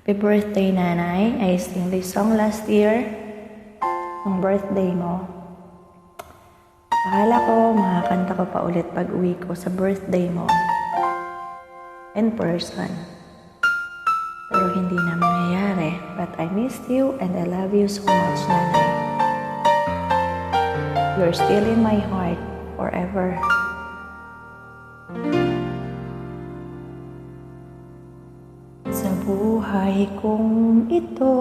Happy birthday, Nanay. I sang this song last year ng birthday mo. Akala ko makakanta ko pa ulit pag uwi ko sa birthday mo in person. Pero hindi na mangyayari. But I missed you and I love you so much, Nanay. You're still in my heart forever. Sa buhay kong ito,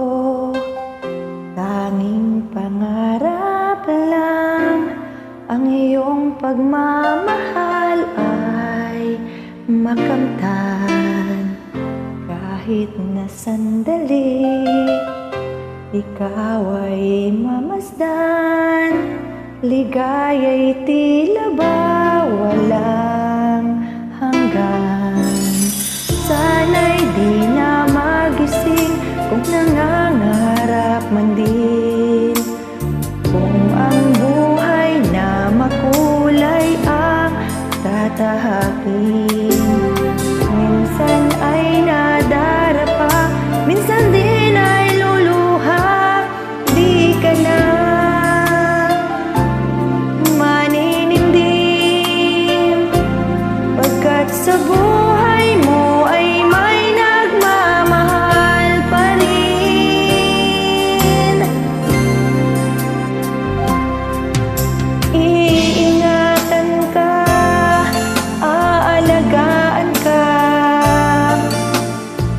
tanging pangarap lang ang iyong pagmamahal ay makamtan. Kahit na sandali, ikaw ay mamasdan. Ligaya'y tila ba walang hanggan. Sana'y di na magising kung nangangarap man din. Kung ang buhay na makulay ang tatahakin. Minsan ay nadarapa, minsan din ay luluha. Di ka na maninindim, pagkat sa buhay mo ay may nagmamahal pa rin. Iingatan ka, aalagaan ka.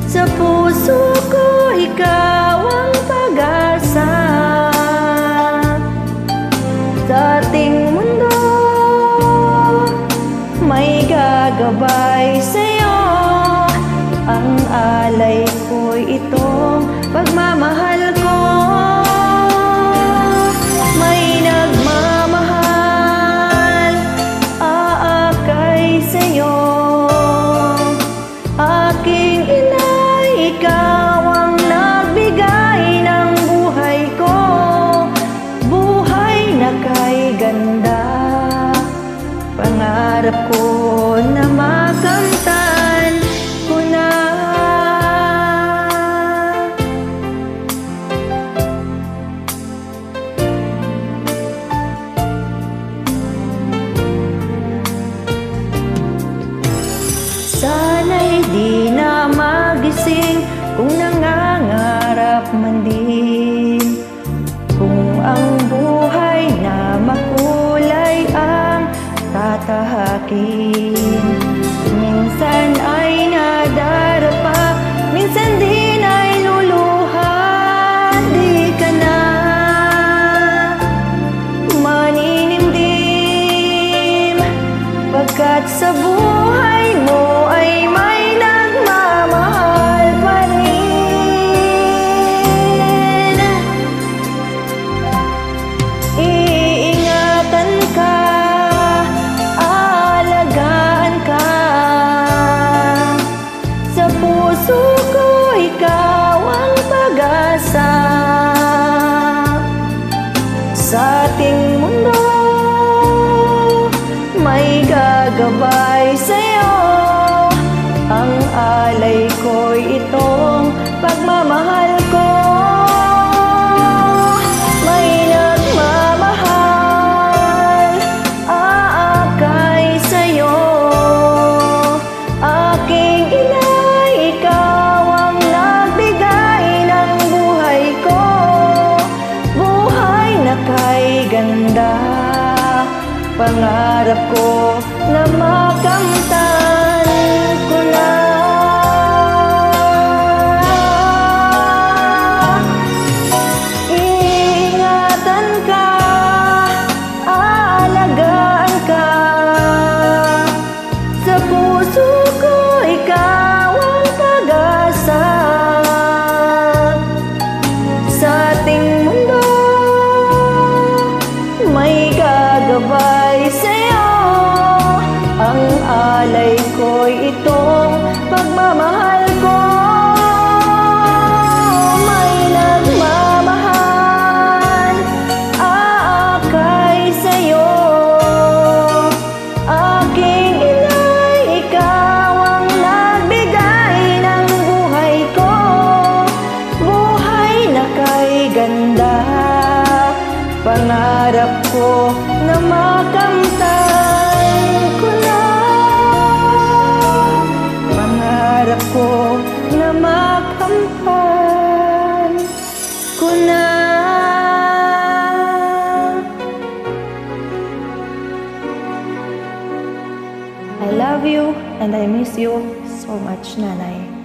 Sa puso ko ikaw ang pag-asa. Sa ating mundo may gagabay sa'yo. Ang alay ko'y itong pagmamahal ko. May nagmamahal, aakay sa'yo. Aking ina, ikaw ang nagbigay ng buhay ko. Buhay na kay ganda, pangarap ko na makamtan ko na. Sana'y di na magising kung nangangarap man din. Kung ang buhay na makulay ang tatahakin. Minsan ay nadarapa, minsan din ay luluha. Di ka na maninindim, pagkat sa buhay mo ay may nagmamahal pa rin. Iingatan ka, aalagaan ka. Sa puso ko ikaw ang pag-asa. Sa ating mundo may gagabay sa'yo. Ang alay ko'y itong pagmamahal ko. May nagmamahal, aakay sa'yo. Aking ina, ikaw ang nagbigay ng buhay ko. Buhay na kay ganda, pangarap ko na makamtan ko na. Iingatan ka, aalagaan ka. Sa puso ko ikaw ang pag-asa. Sa ating mundo may gagabay sa'yo. Pangarap ko na makamtan ko na. Pangarap ko na makamtan ko na. I love you and I miss you so much, Nanay.